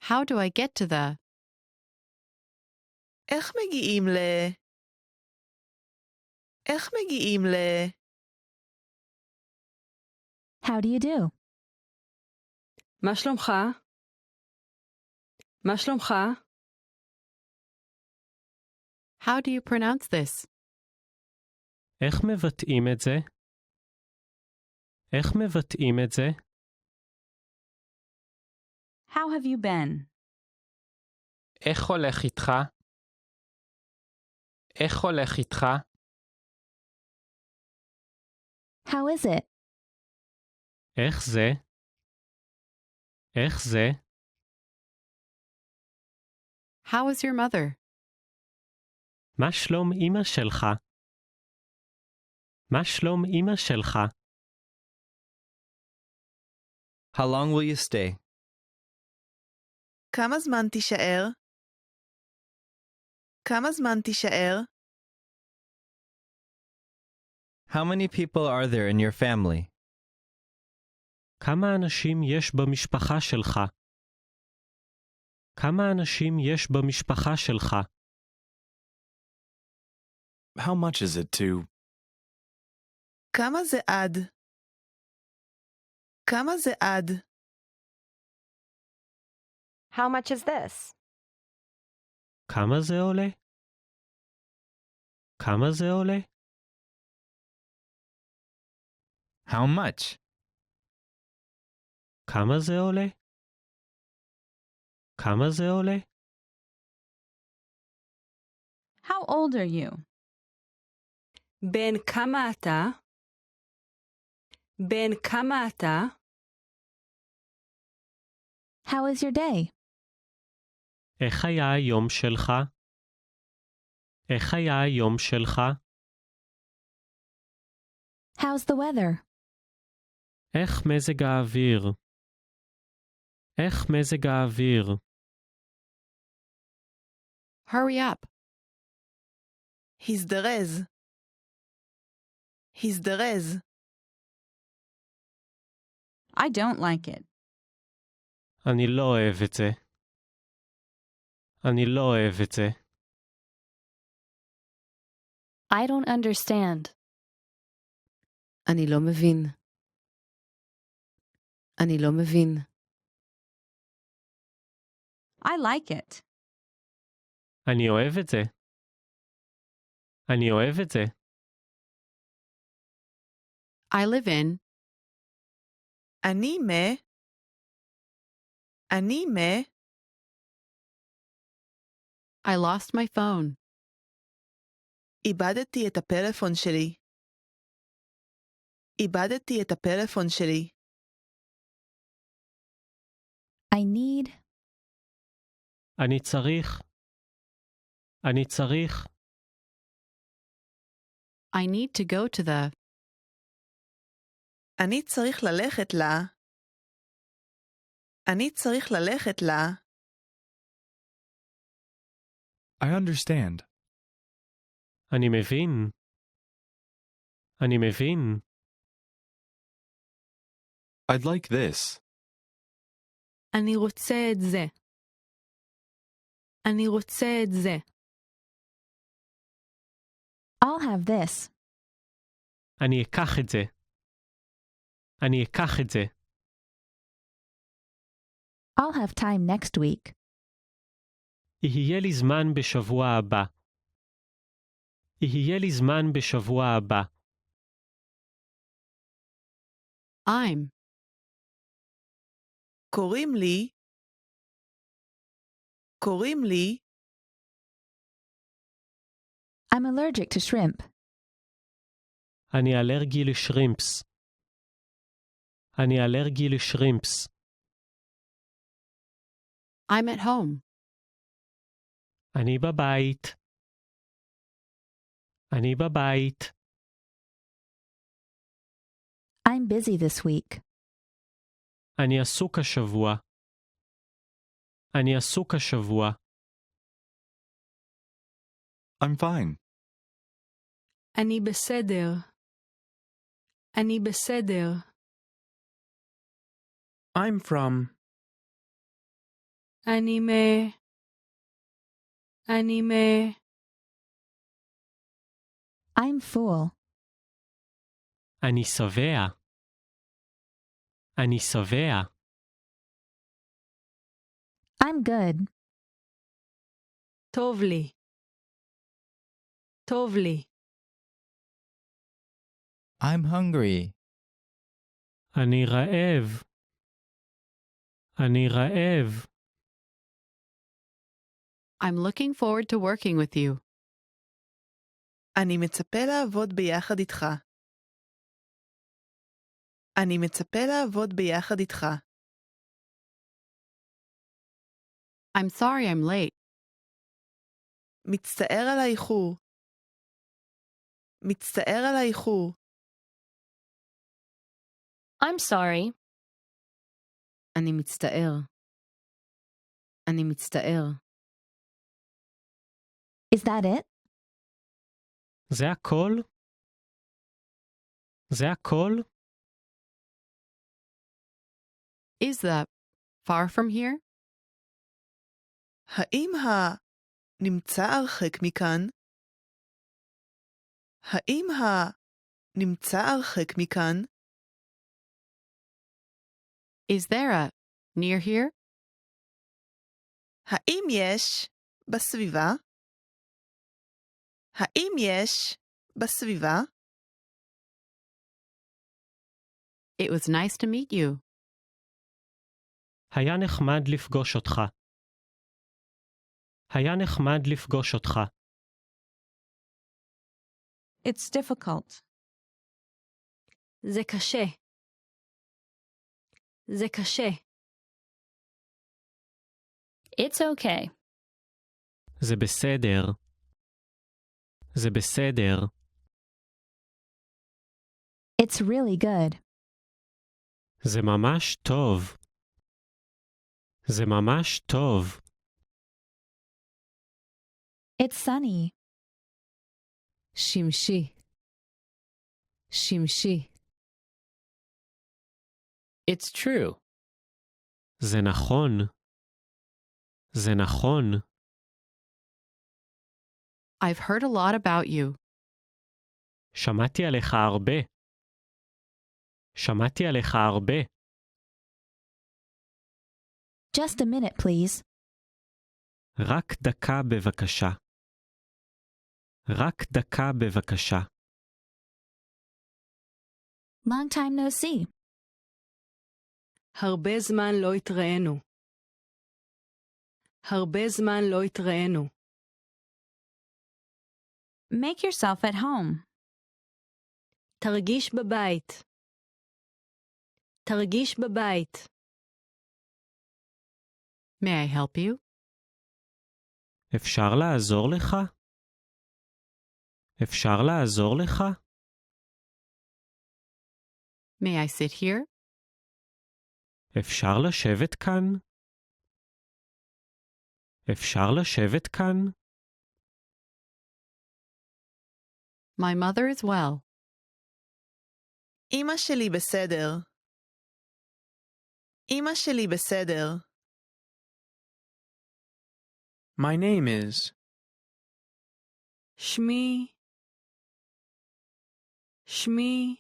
How do I get to the? איך מגיעים איך מגיעים How do you do? מה שלומך? מה שלומך? How do you pronounce this? איך מבטאים את זה? איך מבטאים את זה? How have you been? איך הולך איתך? איך הולך איתך? How is it? איך זה? איך זה? How is your mother? מה שלום אמא שלך? מה שלום אמא שלך? How long will you stay? כמה זמן תישאר? כמה זמן תישאר? How many people are there in your family? כמה אנשים יש במשפחה שלך? כמה אנשים יש במשפחה שלך? How much is it to? כמה זה עד? כמה זה עד? How much is this? כמה זה עולה? כמה זה עולה? How much? כמה זה עולה? כמה זה עולה? How old are you? בן כמה אתה? בן כמה אתה? How is your day? איך היה היום שלך? איך היה היום שלך? How's the weather? איך מזג האוויר? איך מזג האוויר? Hurry up. הזדרז. הזדרז. I don't like it. אני לא אוהב את זה. אני לא אוהב את זה. I don't understand. אני לא מבין. אני לא מבין. I like it. אני אוהב את זה. אני אוהב את זה. I live in. אני מה? אני מה? I lost my phone. איבדתי את הפלאפון שלי. איבדתי את הפלאפון שלי. I need. אני צריך. אני צריך. I need to go to the. אני צריך ללכת לה. אני צריך ללכת לה. I understand. אני מבין. אני מבין. I'd like this. אני רוצה את זה. אני רוצה את זה. I'll have this. אני אקח את זה. אני אקח את זה. I'll have time next week. יהיה לי זמן בשבוע הבא. יהיה לי זמן בשבוע הבא. I'm. קוראים לי. קוראים לי. I'm allergic to shrimp. אני אלרגי לשרימפס. אני אלרגי לשרימפס. I'm at home. אני בבית. אני בבית. I'm busy this week. אני עסוק השבוע. אני עסוק השבוע. I'm fine. אני בסדר. אני בסדר. I'm from. אני I'm full. אני שבע. אני שבע. I'm good. טוב לי. טוב לי. I'm hungry. אני רעב. אני רעב. I'm looking forward to working with you. אני מצפה לעבוד ביחד איתך. אני מצפה לעבוד ביחד איתך. I'm sorry I'm late. מצטער על האיחור. מצטער על האיחור. I'm sorry. אני מצטער. אני מצטער. Is that it? זה הכל? זה הכל? Is the far from here? האם נמצא הרחק מכאן? האם נמצא הרחק מכאן? Is there a near here? האם יש בסביבה? האם יש בסביבה? It was nice to meet you. היה נחמד לפגוש אותך. היה נחמד לפגוש אותך. It's difficult. זה קשה. זה קשה. It's okay. זה בסדר. זה בסדר. It's really good. זה ממש טוב. זה ממש טוב. It's sunny. שמשי. שמשי. It's true. זה נכון. זה נכון. I've heard a lot about you. שמעתי עליך הרבה. שמעתי עליך הרבה. Just a minute, please. רק דקה בבקשה. רק דקה בבקשה. Long time no see. הרבה זמן לא התראינו. הרבה זמן לא התראינו. Make yourself at home. תרגיש בבית. תרגיש בבית. May I help you? אפשר לעזור לך? אפשר לעזור לך? May I sit here? אפשר לשבת כאן? אפשר לשבת כאן? My mother is well. אמא שלי בסדר. אמא שלי בסדר. My name is. שמי. שמי.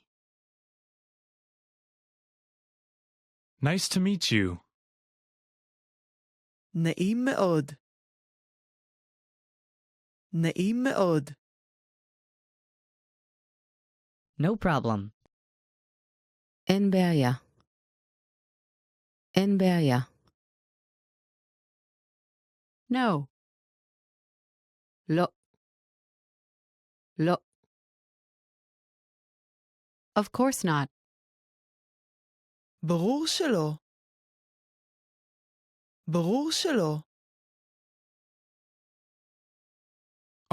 Nice to meet you. נעים מאוד. נעים מאוד. No problem. אין בעיה. אין בעיה. No. לא. לא. Of course not. ברור שלא. ברור שלא.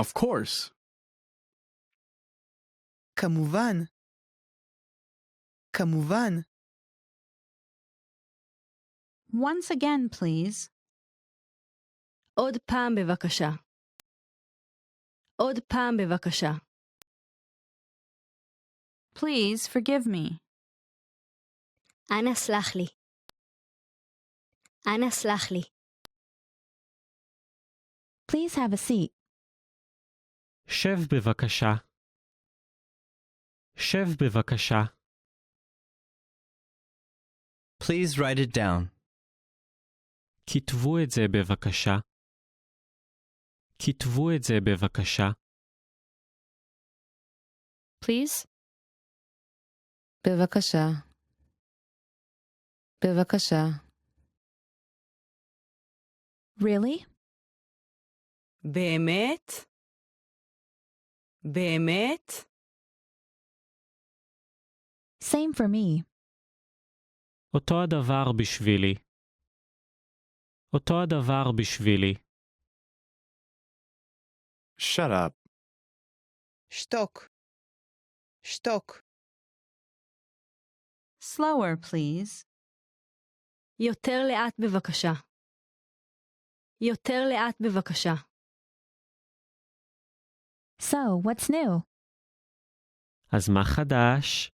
Of course. כמובן. כמובן. Once again, please. עוד פעם בבקשה. עוד פעם בבקשה. Please forgive me. אנא סלח לי. אנא סלח לי. Please have a seat. שב בבקשה. שב בבקשה. Please write it down. כתבו את זה בבקשה. כתבו את זה בבקשה. Please? בבקשה. בבקשה. Really? באמת? באמת? Same for me. אותו הדבר בשבילי. אותו הדבר בשבילי. Shut up. שתוק. שתוק. Slower, please. יותר לאט בבקשה. יותר לאט בבקשה. So, what's new? אז מה חדש?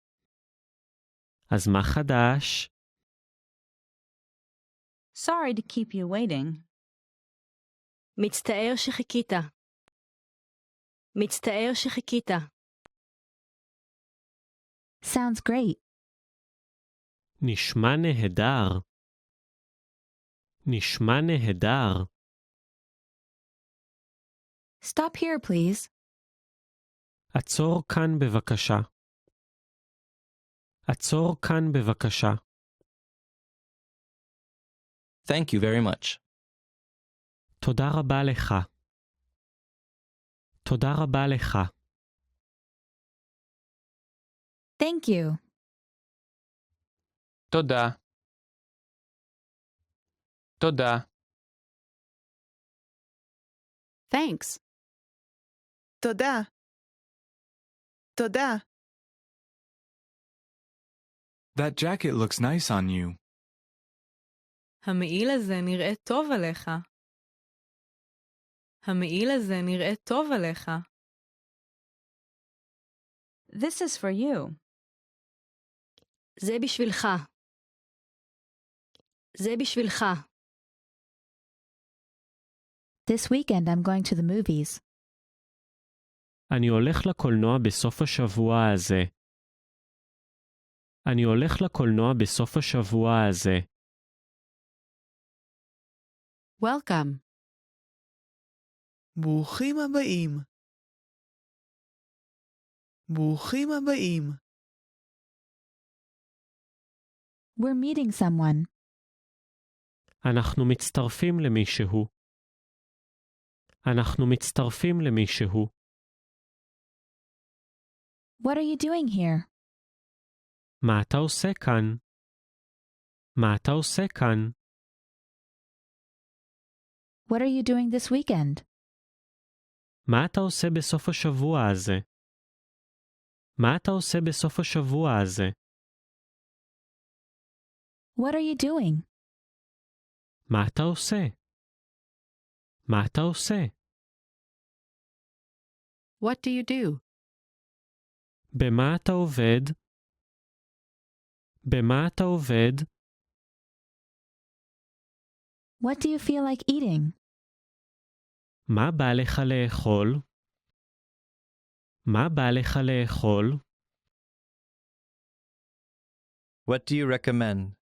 אז מה חדש? Sorry to keep you waiting. מצטער שחיכית. מצטער שחיכית. Sounds great. נשמע נהדר. נשמע נהדר. Stop here, please. עצור כאן בבקשה. עצור כאן בבקשה. Thank you very much. תודה רבה לך. תודה רבה לך. Thank you. תודה. תודה. Thanks. תודה. תודה. That jacket looks nice on you. המעיל הזה נראה טוב עליך. המעיל הזה נראה טוב עליך. This is for you. זה בשבילך. זה בשבילך. This weekend I'm going to the movies. אני הולך לקולנוע בסוף השבוע הזה. אני הולך לקולנוע בסוף השבוע הזה. Welcome. ברוכים הבאים. ברוכים הבאים. We're meeting someone. אנחנו מצטרפים למישהו. אנחנו מצטרפים למישהו. What are you doing here? מה אתה עושה כאן? מה אתה עושה כאן? What are you doing this weekend? מה אתה עושה בסוף השבוע הזה? מה אתה עושה בסוף השבוע הזה? What are you doing? מה אתה עושה? מה אתה עושה? What do you do? במה אתה עובד? במה אתה עובד? What do you feel like eating? מה בא לך לאכול? מה בא לך לאכול? What do you recommend?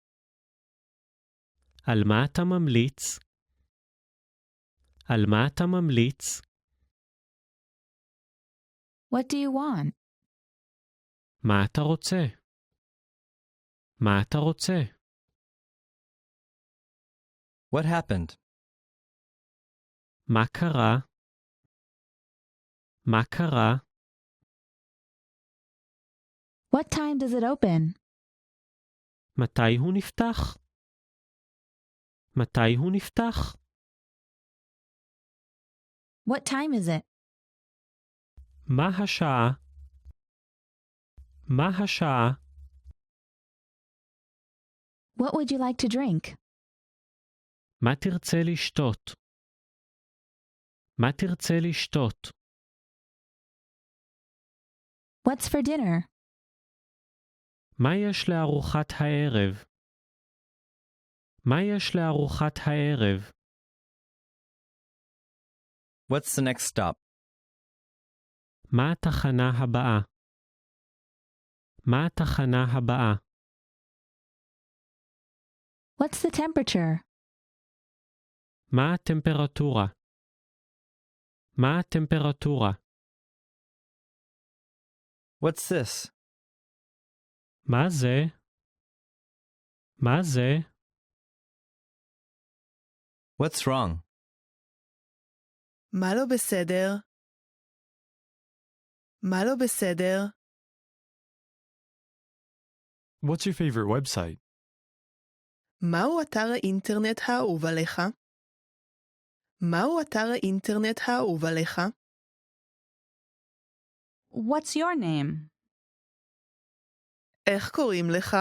על מה אתה ממליץ? על מה אתה ממליץ? What do you want? מה אתה רוצה? מה אתה רוצה? What happened? מה קרה? מה קרה? What time does it open? מתי הוא נפתח? מתי הוא נפתח? What time is it? מה השעה? מה השעה? What would you like to drink? מה תרצה לשתות? מה תרצה לשתות? What's for dinner? מה יש לארוחת הערב? מה יש לארוחת הערב? What's the next stop? מה התחנה הבאה? מה התחנה הבאה? What's the temperature? מה הטמפרטורה? מה הטמפרטורה? What's this? מה זה? מה זה? What's wrong? מה לא בסדר? מה לא בסדר? What's your favorite website? מהו אתר האינטרנט האהוב עליך? מהו אתר האינטרנט האהוב עליך? What's your name? איך קוראים לך?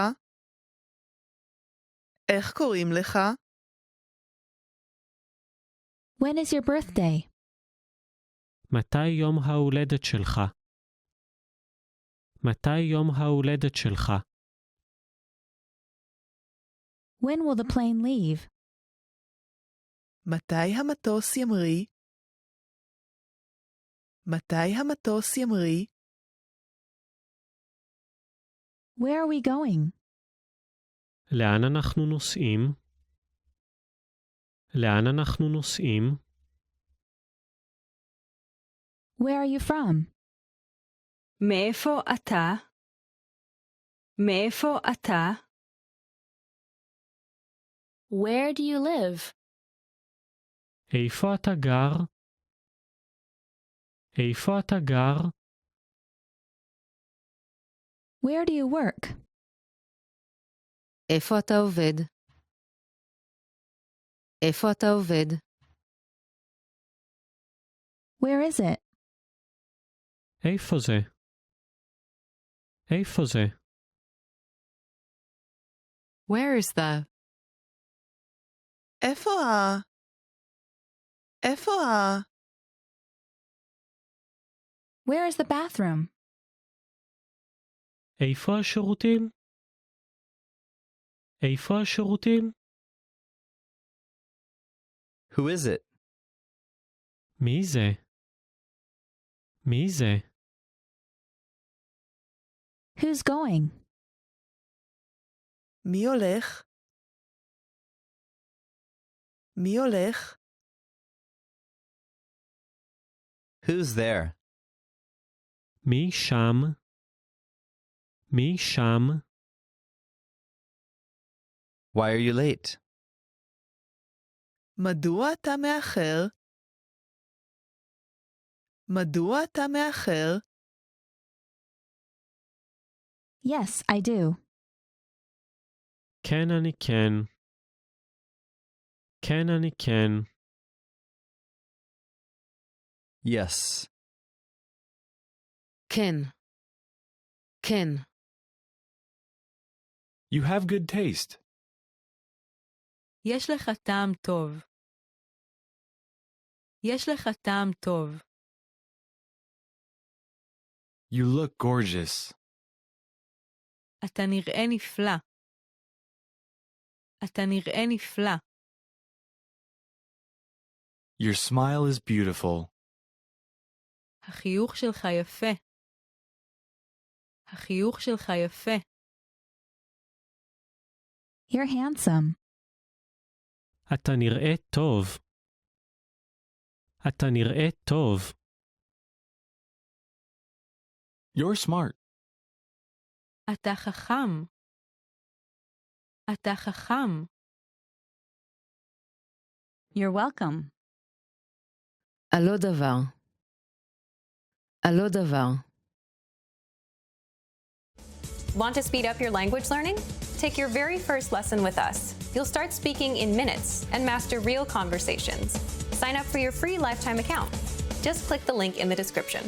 איך קוראים לך? When is your birthday? מתי יום ההולדת שלך? מתי יום ההולדת שלך? When will the plane leave? מתי המטוס ימריא? מתי המטוס ימריא? Where are we going? לאן אנחנו נוסעים? לאן אנחנו נוסעים? Where are you from? מאיפה אתה? מאיפה אתה? Where do you live? איפה אתה גר? איפה אתה גר? Where do you work? איפה אתה עובד? איפה אתה עובד? Where is it? איפה זה? איפה זה? Where is the? איפה ה? איפה ה? Where is the bathroom? איפה השירותים? איפה השירותים? Who is it? מי זה? מי זה? Who's going? מי הולך? מי הולך? Who's there? מי שם? מי שם? Why are you late? מדוע אתה מאחר? מדוע אתה מאחר? Yes, I do. כן, אני כן. כן, אני כן. Yes. כן. כן. You have good taste. יש לך טעם טוב. יש לך טעם טוב. You look gorgeous. אתה נראה נפלא. אתה נראה נפלא. Your smile is beautiful. החיוך שלך יפה. החיוך שלך יפה. You're handsome. אתה נראה טוב. אתה נראה טוב. You're smart. אתה חכם. אתה חכם. You're welcome. על עוד דבר. על עוד דבר. Want to speed up your language learning? Take your very first lesson with us. You'll start speaking in minutes and master real conversations. Sign up for your free lifetime account. Just click the link in the description.